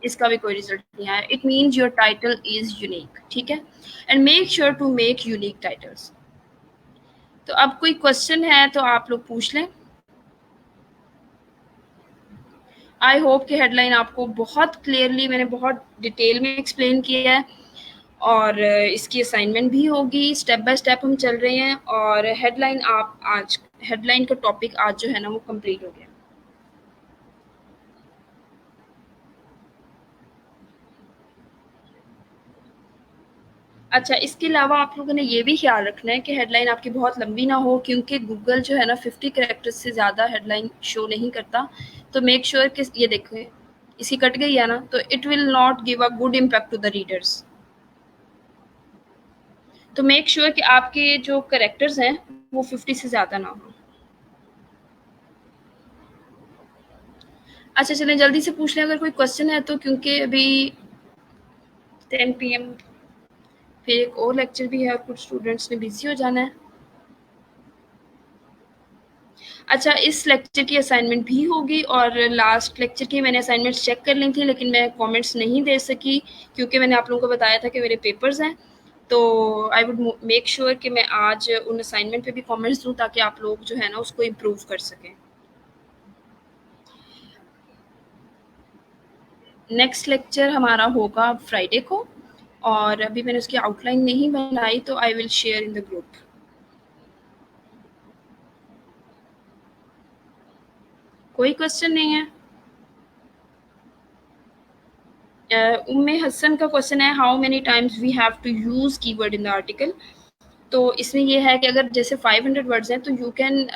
इसका भी कोई रिजल्ट नहीं आया। It means your title is unique. ठीक है, and make sure to make unique titles. तो अब कोई क्वेश्चन है तो आप लोग पूछ लें। आई होप कि हेडलाइन आपको बहुत क्लियरली मैंने बहुत डिटेल में एक्सप्लेन किया है, और इसकी असाइनमेंट भी होगी। स्टेप बाय स्टेप हम चल रहे हैं, और हेडलाइन का टॉपिक आज जो है ना वो कंप्लीट हो गया। अच्छा, इसके अलावा आप लोगों ने ये भी ख्याल रखना है कि हेडलाइन आपकी बहुत लंबी ना हो, क्योंकि गूगल जो है ना 50 कैरेक्टर्स से ज़्यादा हेडलाइन शो नहीं करता। तो मेक श्योर कि ये देखें, इसकी कट गई है ना, तो it will not give a good impact to the readers. तो मेक श्योर कि आपके जो कैरेक्टर्स हैं वो 50 से ज़्यादा ना हो। अच्छा, चलें जल्दी से पूछ लें अगर कोई क्वेश्चन है तो, क्योंकि अभी 10 PM फिर एक और लेक्चर भी है और कुछ स्टूडेंट्स ने बिजी हो जाना है। अच्छा, इस लेक्चर की असाइनमेंट भी होगी, और लास्ट लेक्चर की मैंने असाइनमेंट्स चेक कर ली थी, लेकिन मैं कमेंट्स नहीं दे सकी क्योंकि मैंने आप लोगों को बताया था कि मेरे पेपर्स हैं। तो आई वुड मेक श्योर कि मैं आज उन असाइनमेंट पे भी कमेंट्स दूँ ताकि आप लोग जो है ना उसको इम्प्रूव कर सकें। नेक्स्ट लेक्चर हमारा होगा फ्राइडे को, और अभी मैंने उसकी आउटलाइन नहीं बनाई, तो I will share in the group. कोई क्वेश्चन नहीं है? उम्मे हसन का क्वेश्चन है, how many times we have to use keyword in the article. तो इसमें ये है कि अगर जैसे 500 वर्ड्स हैं तो you can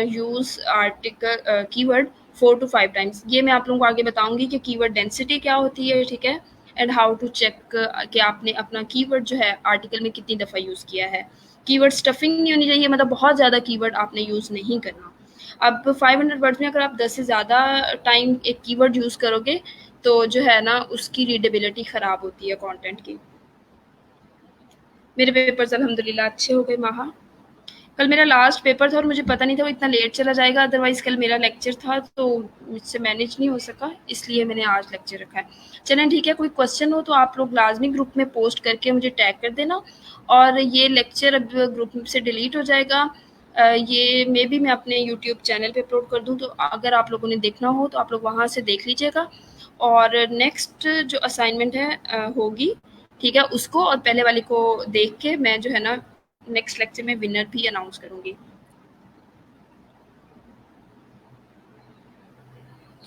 use article keyword 4 to 5 times. ये मैं आप लोगों को आगे बताऊंगी कि कीवर्ड डेंसिटी क्या होती है, ठीक है, एंड हाउ टू चेक कि आपने अपना कीवर्ड जो है आर्टिकल में कितनी दफ़ा यूज़ किया है। कीवर्ड स्टफिंग नहीं होनी चाहिए, मतलब बहुत ज़्यादा कीवर्ड आपने यूज़ नहीं करना। अब 500 वर्ड्स में अगर आप 10 से ज़्यादा टाइम एक कीवर्ड यूज़ करोगे तो जो है ना उसकी रीडेबिलिटी ख़राब होती है कंटेंट की। मेरे पेपर्स अल्हम्दुलिल्लाह अच्छे हो गए माहा। कल मेरा लास्ट पेपर था और मुझे पता नहीं था वो इतना लेट चला जाएगा, अदरवाइज़ कल मेरा लेक्चर था तो मुझसे मैनेज नहीं हो सका, इसलिए मैंने आज लेक्चर रखा है। चलें ठीक है, कोई क्वेश्चन हो तो आप लोग लाज़मी ग्रुप में पोस्ट करके मुझे टैग कर देना, और ये लेक्चर अब ग्रुप से डिलीट हो जाएगा। ये मेबी मैं अपने यूट्यूब चैनल पे अपलोड कर दूँ, तो अगर आप लोगों ने देखना हो तो आप लोग वहाँ से देख लीजिएगा। और नेक्स्ट जो असाइनमेंट है होगी, ठीक है, उसको और पहले वाली को देख के मैं जो है ना नेक्स्ट लेक्चर में विनर भी अनाउंस करूँगी।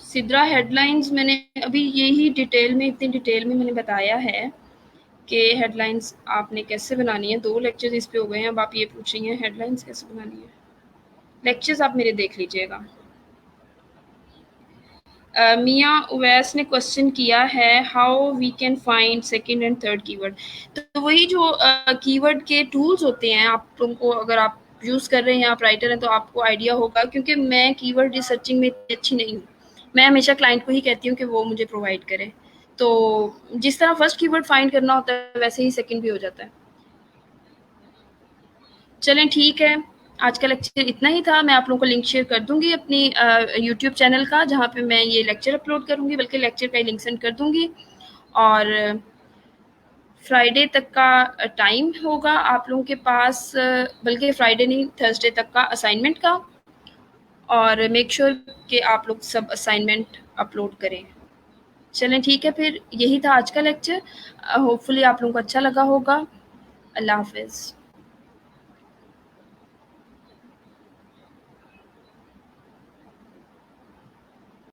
सिद्रा हेडलाइंस मैंने अभी यही डिटेल में, इतनी डिटेल में मैंने बताया है कि हेडलाइंस आपने कैसे बनानी है। 2 लेक्चर्स इस पे हो गए हैं, अब आप ये पूछ रही हैं हेडलाइंस कैसे बनानी है। लेक्चर्स आप मेरे देख लीजिएगा। मियाँ उवैस ने क्वेश्चन किया है, how we can find second and third keyword. तो वही जो कीवर्ड के टूल्स होते हैं, आप लोगों को अगर आप यूज़ कर रहे हैं, आप राइटर हैं, तो आपको आइडिया होगा, क्योंकि मैं कीवर्ड रिसर्चिंग में इतनी अच्छी नहीं हूँ। मैं हमेशा क्लाइंट को ही कहती हूँ कि वो मुझे प्रोवाइड करे। तो जिस तरह फर्स्ट कीवर्ड फाइंड करना होता है वैसे ही सेकंड भी हो जाता है। चलें ठीक है, आज का लेक्चर इतना ही था। मैं आप लोगों को लिंक शेयर कर दूँगी अपनी यूट्यूब चैनल का, जहाँ पे मैं ये लेक्चर अपलोड करूँगी, बल्कि लेक्चर का ही लिंक सेंड कर दूँगी। और फ्राइडे तक का टाइम होगा आप लोगों के पास, बल्कि फ्राइडे नहीं, थर्सडे तक का असाइनमेंट का। और मेक श्योर कि आप लोग सब असाइनमेंट अपलोड करें। चलें ठीक है, फिर यही था आज का लेक्चर। होपफुली आप लोगों को अच्छा लगा होगा। अल्लाह हाफ़िज़।